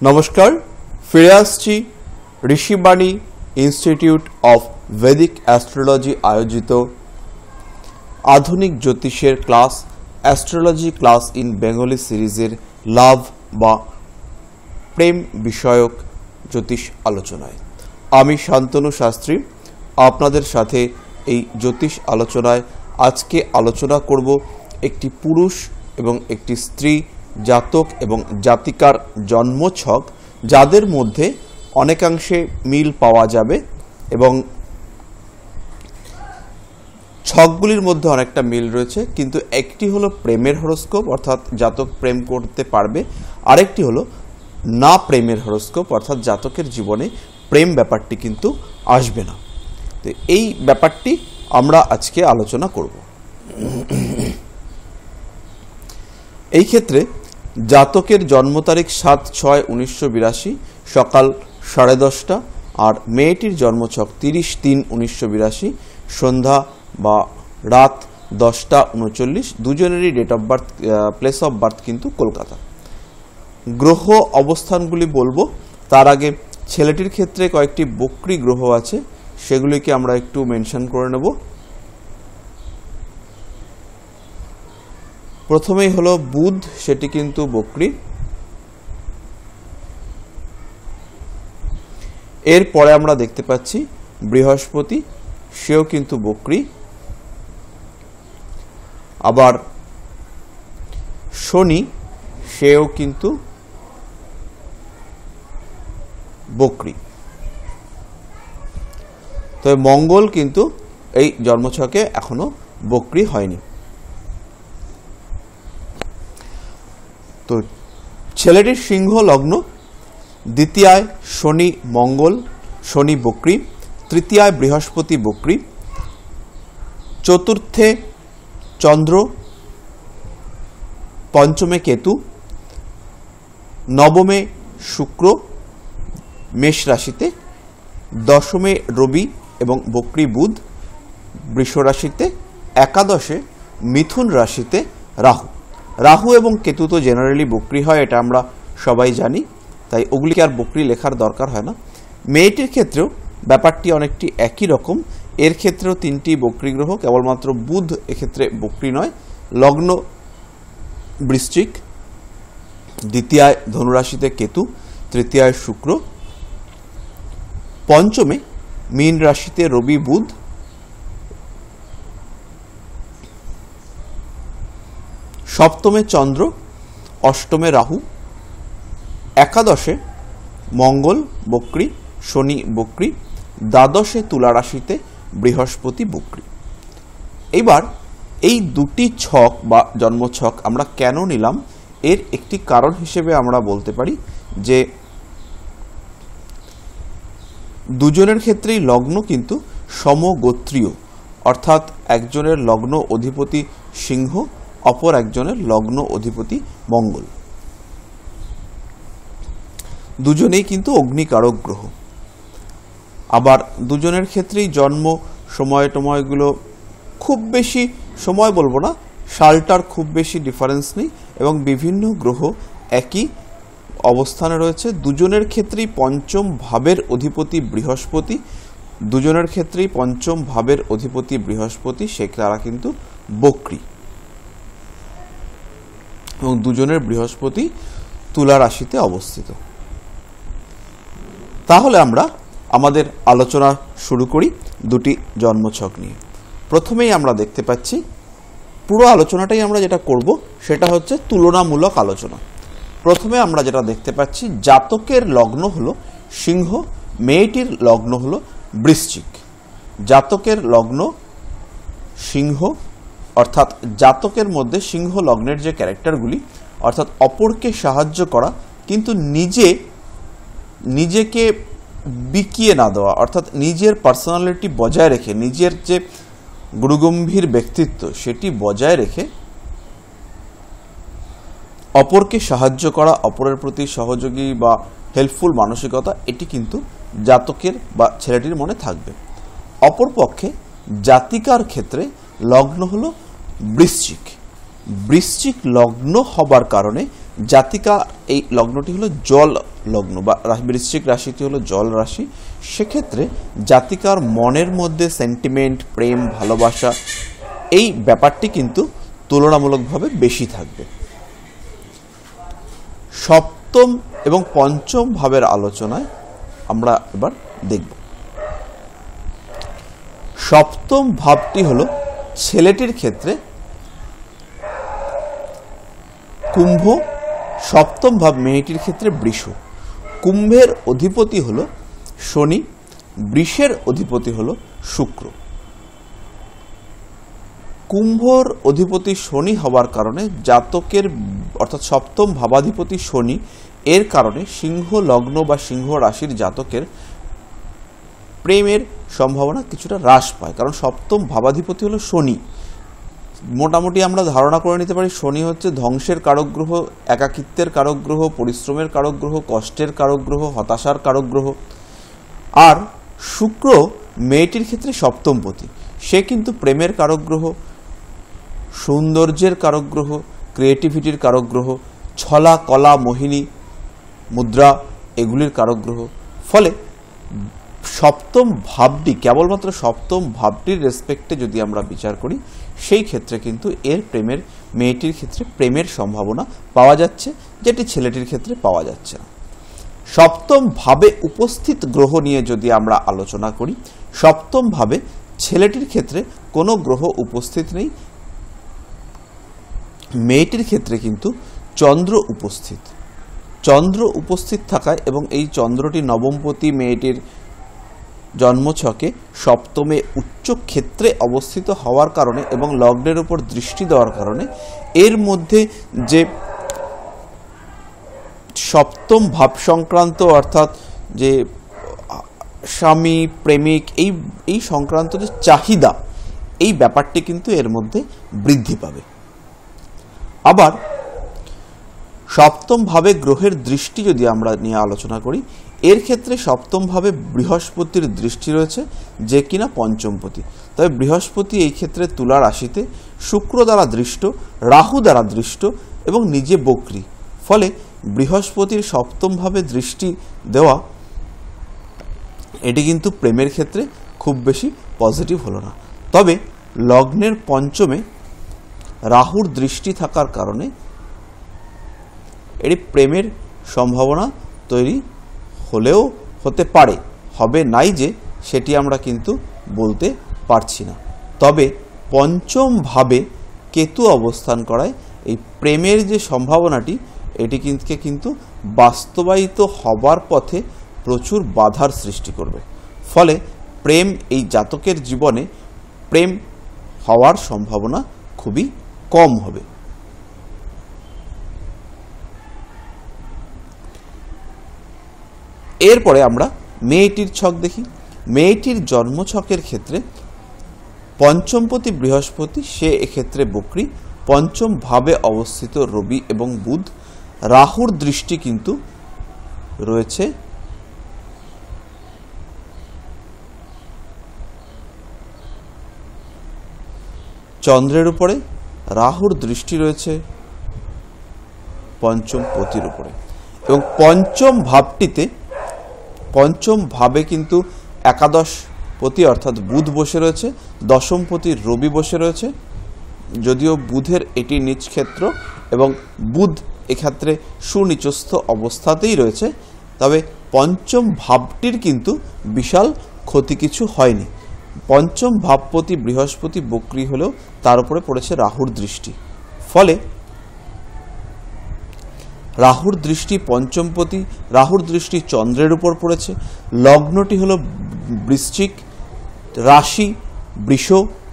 নমস্কার, ফিরে আসছি Rishibani institute of Vedic astrology আয়োজিত আধুনিক জ্যোতিষের class astrology class in Bengali সিরিজের লাভ বা প্রেম বিষয়ক জ্যোতিষ আলোচনায়। আমি শান্তনু শাস্ত্রী আপনাদের সাথে এই জ্যোতিষ আলোচনায় আজকে আলোচনা করব একটি পুরুষ এবং একটি স্ত্রী জাতক এবং জাতিকার জন্মছক, যাদের মধ্যে অনেকাংশে মিল পাওয়া যাবে এবং ছকগুলির মধ্যে অনেকটা মিল রয়েছে, কিন্তু একটি হলো প্রেমের হরোস্কোপ অর্থাৎ জাতক প্রেম করতে পারবে, আরেকটি হলো না প্রেমের হরোস্কোপ অর্থাৎ জাতকের জীবনে প্রেম ব্যাপারটি কিন্তু আসবে না। তো এই ব্যাপারটি আমরা আজকে আলোচনা করব। এই ক্ষেত্রে জাতকের জন্ম তারিখ 7/6/1982 সকাল 10:30, আর মেয়েটির জন্মছক 30/3/1982 সন্ধ্যা বা রাত 10:39। দুজনেরই date of birth, place of birth কিন্তু কলকাতা। গ্রহ অবস্থানগুলি বলবো, তার আগে ছেলেটির ক্ষেত্রে কয়েকটি বক্রী গ্রহ আছে, সেগুলিকে আমরা একটু মেনশন করে নেব। প্রথমেই হলো বুধ, সেটি কিন্তু বক্রী। এরপরে আমরা দেখতে পাচ্ছি বৃহস্পতি, সেও কিন্তু বক্রী। আবার শনি, সেও কিন্তু বক্রী। তবে মঙ্গল কিন্তু এই জন্মছকে এখনো বক্রী হয়নি। তো ছেলেটির সিংহ লগ্ন, দ্বিতীয়ায় শনি মঙ্গল, শনি বক্রী, তৃতীয়ায় বৃহস্পতি বক্রী, চতুর্থে চন্দ্র, পঞ্চমে কেতু, নবমে শুক্র মেষ রাশিতে, দশমে রবি এবং বক্রী বুধ বৃষ রাশিতে, একাদশে মিথুন রাশিতে রাহু। রাহু এবং কেতু তো জেনারেলি বক্রী হয়, এটা আমরা সবাই জানি, তাই ওগুলিকে আর বক্রী লেখার দরকার হয় না। মেয়েটির ক্ষেত্রেও ব্যাপারটি অনেকটি একই রকম। এর ক্ষেত্রেও তিনটি বক্রী গ্রহ, কেবলমাত্র বুধ এক্ষেত্রে বক্রী নয়। লগ্ন বৃশ্চিক, দ্বিতীয়ায় ধনুরাশিতে কেতু, তৃতীয়ায় শুক্র, পঞ্চমে মীন রাশিতে রবি বুধ, সপ্তমে চন্দ্র, অষ্টমে রাহু, একাদশে মঙ্গল বক্রী, শনি বক্রী, দ্বাদশে তুলা রাশিতে বৃহস্পতি বক্রী। এইবার এই দুটি ছক বা জন্মছক আমরা কেন নিলাম, এর একটি কারণ হিসেবে আমরা বলতে পারি যে দুজনের ক্ষেত্রেই লগ্ন কিন্তু সমগোত্রীয়, অর্থাৎ একজনের লগ্ন অধিপতি সিংহ, অপর একজনের লগ্ন অধিপতি মঙ্গল। দুজনেই কিন্তু অগ্নিকারক গ্রহ। আবার দুজনের ক্ষেত্রেই জন্ম সময়গুলো খুব বেশি সময় বলবো না, সালটার খুব বেশি ডিফারেন্স নেই, এবং বিভিন্ন গ্রহ একই অবস্থানে রয়েছে। দুজনের ক্ষেত্রেই পঞ্চম ভাবের অধিপতি বৃহস্পতি, দুজনের ক্ষেত্রেই পঞ্চম ভাবের অধিপতি বৃহস্পতি, তারা কিন্তু বক্রী, এবং দুজনের বৃহস্পতি তুলা রাশিতে অবস্থিত। তাহলে আমরা আমাদের আলোচনা শুরু করি দুটি জন্মছক নিয়ে। প্রথমেই আমরা দেখতে পাচ্ছি, পুরো আলোচনাটাই আমরা যেটা করব সেটা হচ্ছে তুলনামূলক আলোচনা। প্রথমে আমরা যেটা দেখতে পাচ্ছি, জাতকের লগ্ন হলো সিংহ, মেয়েটির লগ্ন হলো বৃশ্চিক। জাতকের লগ্ন সিংহ, অর্থাৎ জাতকের মধ্যে সিংহ লগ্নের যে ক্যারেক্টারগুলি, অর্থাৎ অপরকে সাহায্য করা কিন্তু নিজেকে বিকিয়ে না দেওয়া, অর্থাৎ নিজের পার্সোনালিটি বজায় রেখে, নিজের যে গুরুগম্ভীর ব্যক্তিত্ব সেটি বজায় রেখে অপরকে সাহায্য করা, অপরের প্রতি সহযোগী বা হেল্পফুল মানসিকতা, এটি কিন্তু জাতকের বা ছেলেটির মনে থাকবে। অপরপক্ষে জাতিকার ক্ষেত্রে লগ্ন হলো বৃশ্চিক। বৃশ্চিক লগ্ন হবার কারণে জাতিকা এই লগ্নটি হলো জল লগ্ন বা বৃশ্চিক রাশিটি হলো জল রাশি, সেক্ষেত্রে জাতিকার মনের মধ্যে সেন্টিমেন্ট, প্রেম, ভালোবাসা এই ব্যাপারটি কিন্তু তুলনামূলকভাবে বেশি থাকবে। সপ্তম এবং পঞ্চম ভাবের আলোচনায় আমরা এবার দেখব। সপ্তম ভাবটি হলো ছেলেটির ক্ষেত্রে কুম্ভ, সপ্তম ভাব মেয়েটির ক্ষেত্রে বৃষ। কুম্ভের অধিপতি হলো শনি, বৃষের অধিপতি হলো শুক্র। কুম্ভর অধিপতি শনি হওয়ার কারণে জাতকের অর্থাৎ সপ্তম ভাবাধিপতি শনি, এর কারণে সিংহ লগ্ন বা সিংহ রাশির জাতকের প্রেমের সম্ভাবনা কিছুটা হ্রাস পায়, কারণ সপ্তম ভাবাধিপতি হলো শনি। মোটামুটি আমরা ধারণা করে নিতে পারি শনি হচ্ছে ধ্বংসের কারক গ্রহ, একাকিত্বের কারক গ্রহ, পরিশ্রমের কারক গ্রহ, কষ্টের কারক গ্রহ, হতাশার কারক গ্রহ। আর শুক্র মেয়েটির ক্ষেত্রে সপ্তমপতি, সে কিন্তু প্রেমের কারক গ্রহ, সৌন্দর্যের কারক গ্রহ, ক্রিয়েটিভিটির কারক গ্রহ, ছলা, কলা, মোহিনী মুদ্রা এগুলির কারক গ্রহ। ফলে সপ্তম ভাবটি, কেবলমাত্র সপ্তম ভাবটির রেসপেক্টে যদি আমরা বিচার করি, সেই ক্ষেত্রে কিন্তু এর প্রেমের, মেয়েটির ক্ষেত্রে প্রেমের সম্ভাবনা পাওয়া যাচ্ছে, যেটি ছেলেটির ক্ষেত্রে পাওয়া যাচ্ছে না। সপ্তম ভাবে উপস্থিত গ্রহ নিয়ে যদি আমরা আলোচনা করি, সপ্তম ভাবে ছেলেটির ক্ষেত্রে কোনো গ্রহ উপস্থিত নেই, মেয়েটির ক্ষেত্রে কিন্তু চন্দ্র উপস্থিত। চন্দ্র উপস্থিত থাকায় এবং এই চন্দ্রটি নবমপতি মেয়েটির জন্মছকে সপ্তমে উচ্চ ক্ষেত্রে অবস্থিত হওয়ার কারণে এবং লগ্নের উপর দৃষ্টি দেওয়ার কারণে এর মধ্যে যে সপ্তম ভাব সংক্রান্ত অর্থাৎ যে স্বামী, প্রেমিক এই সংক্রান্ত যে চাহিদা, এই ব্যাপারটি কিন্তু এর মধ্যে বৃদ্ধি পাবে। আবার সপ্তম ভাবে গ্রহের দৃষ্টি যদি আমরা নিয়ে আলোচনা করি, এর ক্ষেত্রে সপ্তম ভাবে বৃহস্পতির দৃষ্টি রয়েছে, যে কিনা পঞ্চমপতি। তবে বৃহস্পতি এই ক্ষেত্রে তুলা রাশিতে, শুক্র দ্বারা দৃষ্ট, রাহু দ্বারা দৃষ্ট এবং নিজে বক্রী। ফলে বৃহস্পতির সপ্তম ভাবে দৃষ্টি দেওয়া এটি কিন্তু প্রেমের ক্ষেত্রে খুব বেশি পজিটিভ হলো না। তবে লগ্নের পঞ্চমে রাহুর দৃষ্টি থাকার কারণে এটি প্রেমের সম্ভাবনা তৈরি হলেও হতে পারে, হবে নাই যে সেটি আমরা কিন্তু বলতে পারছি না। তবে পঞ্চম ভাবে কেতু অবস্থান করায় এই প্রেমের যে সম্ভাবনাটি, এটি কিন্তু বাস্তবায়িত হবার পথে প্রচুর বাধার সৃষ্টি করবে। ফলে প্রেম, এই জাতকের জীবনে প্রেম হওয়ার সম্ভাবনা খুবই কম হবে। এরপরে আমরা মেয়েটির ছক দেখি। মেয়েটির জন্মছকের ক্ষেত্রে পঞ্চমপতি বৃহস্পতি, সে এক্ষেত্রে বক্রী। পঞ্চম ভাবে অবস্থিত রবি এবং বুধ, রাহুর দৃষ্টি কিন্তু রয়েছে চন্দ্রের উপরে, রাহুর দৃষ্টি রয়েছে পঞ্চমপতির উপরে এবং পঞ্চম ভাবটিতে, পঞ্চম ভাবে কিন্তু একাদশপতি অর্থাৎ বুধ বসে রয়েছে, দশমপতি রবি বসে রয়েছে। যদিও বুধের এটি নিজ ক্ষেত্র এবং বুধ এক্ষেত্রে সুনিচস্থ অবস্থাতেই রয়েছে, তবে পঞ্চম ভাবটির কিন্তু বিশাল ক্ষতি কিছু হয়নি। পঞ্চম ভাবপতি বৃহস্পতি বক্রী হলেও তার উপরে পড়েছে রাহুর দৃষ্টি। ফলে রাহুর দৃষ্টি পঞ্চমপতি, রাহুর দৃষ্টি চন্দ্রের উপর পড়েছে। লগ্নটি হলো বৃশ্চিক, রাশি বৃষ।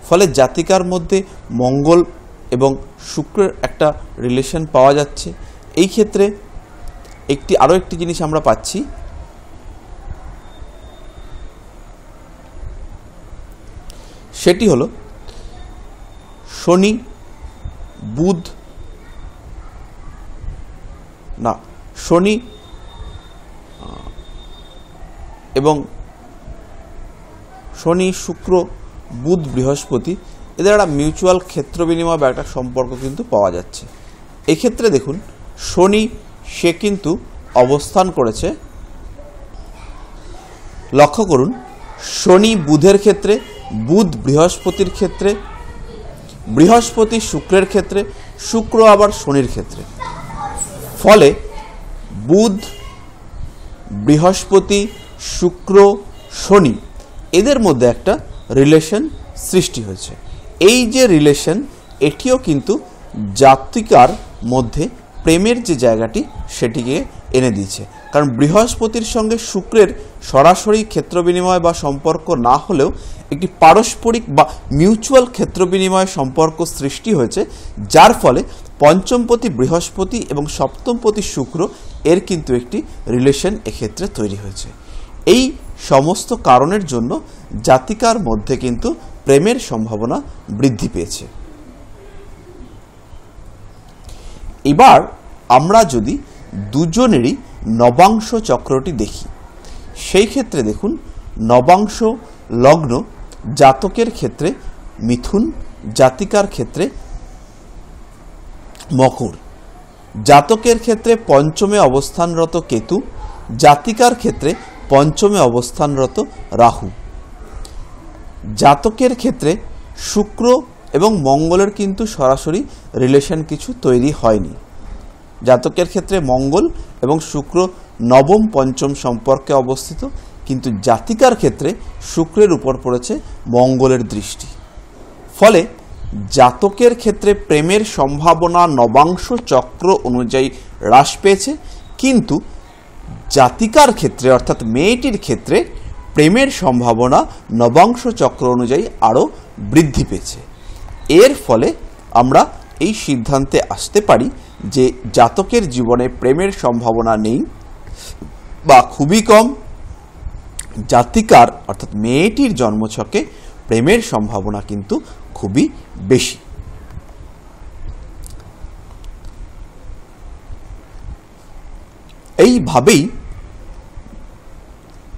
ফলে জাতিকার মধ্যে মঙ্গল এবং শুক্রের একটা রিলেশন পাওয়া যাচ্ছে। এই ক্ষেত্রে আরও একটি জিনিস আমরা পাচ্ছি, সেটি হলো শনি, বুধ না শনি এবং শনি, শুক্র, বুধ, বৃহস্পতি, এদের একটা মিউচুয়াল ক্ষেত্র বিনিময় বা একটা সম্পর্ক কিন্তু পাওয়া যাচ্ছে। এক্ষেত্রে দেখুন শনি সে কিন্তু অবস্থান করেছে, লক্ষ্য করুন, শনি বুধের ক্ষেত্রে, বুধ বৃহস্পতির ক্ষেত্রে, বৃহস্পতি শুক্রের ক্ষেত্রে, শুক্র আবার শনির ক্ষেত্রে। ফলে বুধ, বৃহস্পতি, শুক্র, শনি এদের মধ্যে একটা রিলেশন সৃষ্টি হয়েছে। এই যে রিলেশন, এটিও কিন্তু জাতিকার মধ্যে প্রেমের যে জায়গাটি সেটিকে এনে দিয়েছে। কারণ বৃহস্পতির সঙ্গে শুক্রের সরাসরি ক্ষেত্র বিনিময় বা সম্পর্ক না হলেও একটি পারস্পরিক বা মিউচুয়াল ক্ষেত্র বিনিময় সম্পর্ক সৃষ্টি হয়েছে, যার ফলে পঞ্চমপতি বৃহস্পতি এবং সপ্তমপতি শুক্র এর কিন্তু একটি রিলেশন এক্ষেত্রে তৈরি হয়েছে। এই সমস্ত কারণের জন্য জাতিকার মধ্যে কিন্তু প্রেমের সম্ভাবনা বৃদ্ধি পেয়েছে। এবার আমরা যদি দুজনেরই নবাংশ চক্রটি দেখি, সেই ক্ষেত্রে দেখুন, নবাংশ লগ্ন জাতকের ক্ষেত্রে মিথুন, জাতিকার ক্ষেত্রে মকর, জাতকের ক্ষেত্রে পঞ্চমে অবস্থানরত কেতু, জাতিকার ক্ষেত্রে পঞ্চমে অবস্থানরত রাহু। জাতকের ক্ষেত্রে শুক্র এবং মঙ্গলের কিন্তু সরাসরি রিলেশন কিছু তৈরি হয়নি। জাতকের ক্ষেত্রে মঙ্গল এবং শুক্র নবম পঞ্চম সম্পর্কে অবস্থিত, কিন্তু জাতিকার ক্ষেত্রে শুক্রের উপর পড়েছে মঙ্গলের দৃষ্টি। ফলে জাতকের ক্ষেত্রে প্রেমের সম্ভাবনা নবাংশ চক্র অনুযায়ী হ্রাস পেয়েছে, কিন্তু জাতিকার ক্ষেত্রে অর্থাৎ মেয়েটির ক্ষেত্রে প্রেমের সম্ভাবনা নবাংশ চক্র অনুযায়ী আরও বৃদ্ধি পেয়েছে। এর ফলে আমরা এই সিদ্ধান্তে আসতে পারি যে জাতকের জীবনে প্রেমের সম্ভাবনা নেই বা খুবই কম, জাতিকার অর্থাৎ মেয়েটির জন্মছকে প্রেমের সম্ভাবনা কিন্তু খুবই বেশি। এইভাবেই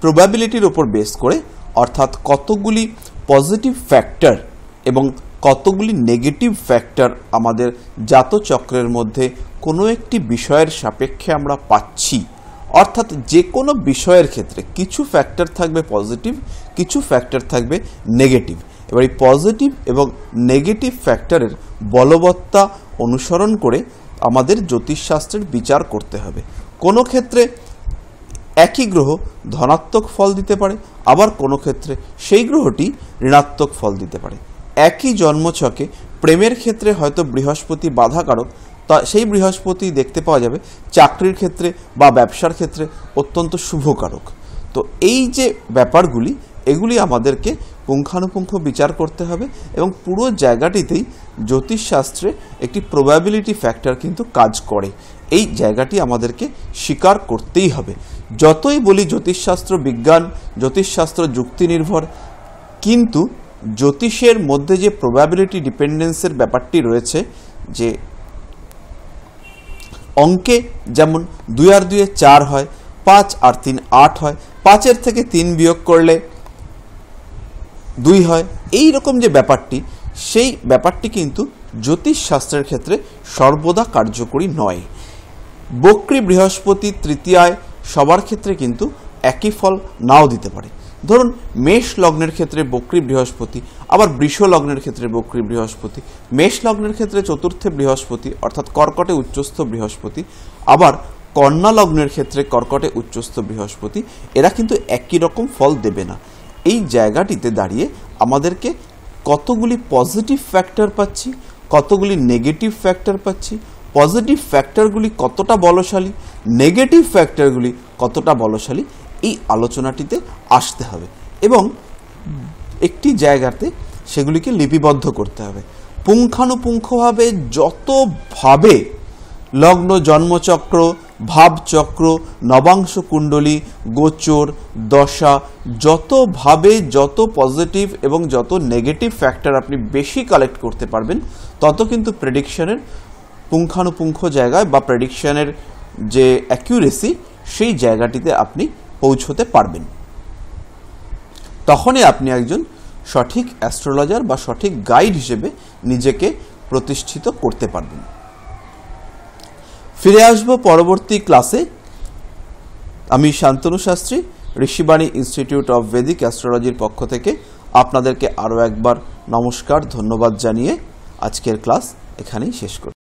প্রবাবিলিটির উপর বেস করে, অর্থাৎ কতগুলি পজিটিভ ফ্যাক্টর এবং কতগুলি নেগেটিভ ফ্যাক্টর আমাদের জাতচক্রের মধ্যে কোনো একটি বিষয়ের সাপেক্ষে আমরা পাচ্ছি, অর্থাৎ যে কোনো বিষয়ের ক্ষেত্রে কিছু ফ্যাক্টর থাকবে পজিটিভ, কিছু ফ্যাক্টর থাকবে নেগেটিভ। এবার এই পজিটিভ এবং নেগেটিভ ফ্যাক্টরের বলবত্তা অনুসরণ করে আমাদের জ্যোতিষশাস্ত্রের বিচার করতে হবে। কোনো ক্ষেত্রে একই গ্রহ ধনাত্মক ফল দিতে পারে, আবার কোনো ক্ষেত্রে সেই গ্রহটি ঋণাত্মক ফল দিতে পারে। একই জন্মছকে প্রেমের ক্ষেত্রে হয়তো বৃহস্পতি বাধাকারক, তা সেই বৃহস্পতি দেখতে পাওয়া যাবে চাকরির ক্ষেত্রে বা ব্যবসার ক্ষেত্রে অত্যন্ত শুভকারক। তো এই যে ব্যাপারগুলি, এগুলি আমাদেরকে পুঙ্খানুপুঙ্খ বিচার করতে হবে এবং পুরো জায়গাটিতেই জ্যোতিষশাস্ত্রে একটি প্রবাবিলিটি ফ্যাক্টর কিন্তু কাজ করে। এই জায়গাটি আমাদেরকে স্বীকার করতেই হবে। যতই বলি জ্যোতিষশাস্ত্র বিজ্ঞান, জ্যোতিষশাস্ত্র যুক্তি নির্ভর, কিন্তু জ্যোতিষের মধ্যে যে প্রবাবিলিটি ডিপেন্ডেন্সের ব্যাপারটি রয়েছে, যে অঙ্কে যেমন 2 আর 2 4 হয়, 5 আর 3 8 হয়, 5-এর থেকে 3 বিয়োগ করলে 2 হয়, এই রকম যে ব্যাপারটি, সেই ব্যাপারটি কিন্তু জ্যোতিষশাস্ত্রের ক্ষেত্রে সর্বদা কার্যকরী নয়। বক্রী বৃহস্পতি তৃতীয়ায় সবার ক্ষেত্রে কিন্তু একই ফল নাও দিতে পারে। ধরুন মেষ লগ্নের ক্ষেত্রে বক্রী বৃহস্পতি, আবার বৃষ লগ্নের ক্ষেত্রে বক্রী বৃহস্পতি, মেষ লগ্নের ক্ষেত্রে চতুর্থে বৃহস্পতি অর্থাৎ কর্কটে উচ্চস্থ বৃহস্পতি, আবার কন্যা লগ্নের ক্ষেত্রে কর্কটে উচ্চস্থ বৃহস্পতি, এরা কিন্তু একই রকম ফল দেবে না। এই জায়গাটিতে দাঁড়িয়ে আমাদেরকে কতগুলি পজিটিভ ফ্যাক্টর পাচ্ছি, কতগুলি নেগেটিভ ফ্যাক্টর পাচ্ছি, পজিটিভ ফ্যাক্টরগুলি কতটা বলশালী, নেগেটিভ ফ্যাক্টরগুলি কতটা বলশালী, এই আলোচনাটিতে আসতে হবে এবং একটি জায়গাতে সেগুলিকে লিপিবদ্ধ করতে হবে। পুঙ্খানুপুঙ্খভাবে যতভাবে লগ্ন, জন্মচক্র, ভাবচক্র, নবাংশ কুণ্ডলী, গোচর, দশা, যতভাবে যত পজিটিভ এবং যত নেগেটিভ ফ্যাক্টর আপনি বেশি কালেক্ট করতে পারবেন, তত কিন্তু প্রেডিকশনের পুঙ্খানুপুঙ্খ জায়গায় বা প্রেডিকশনের যে অ্যাকিউরেসি, সেই জায়গাটিতে আপনি পৌঁছতে পারবেন। তখনই আপনি একজন সঠিক অ্যাস্ট্রোলজার বা সঠিক গাইড হিসেবে নিজেকে প্রতিষ্ঠিত করতে পারবেন। ফিরে আসবো পরবর্তী ক্লাসে। আমি Shantanu Shastri, Rishibani institute of Vedic অ্যাস্ট্রোলজির পক্ষ থেকে আপনাদেরকে আরও একবার নমস্কার, ধন্যবাদ জানিয়ে আজকের ক্লাস এখানেই শেষ করি।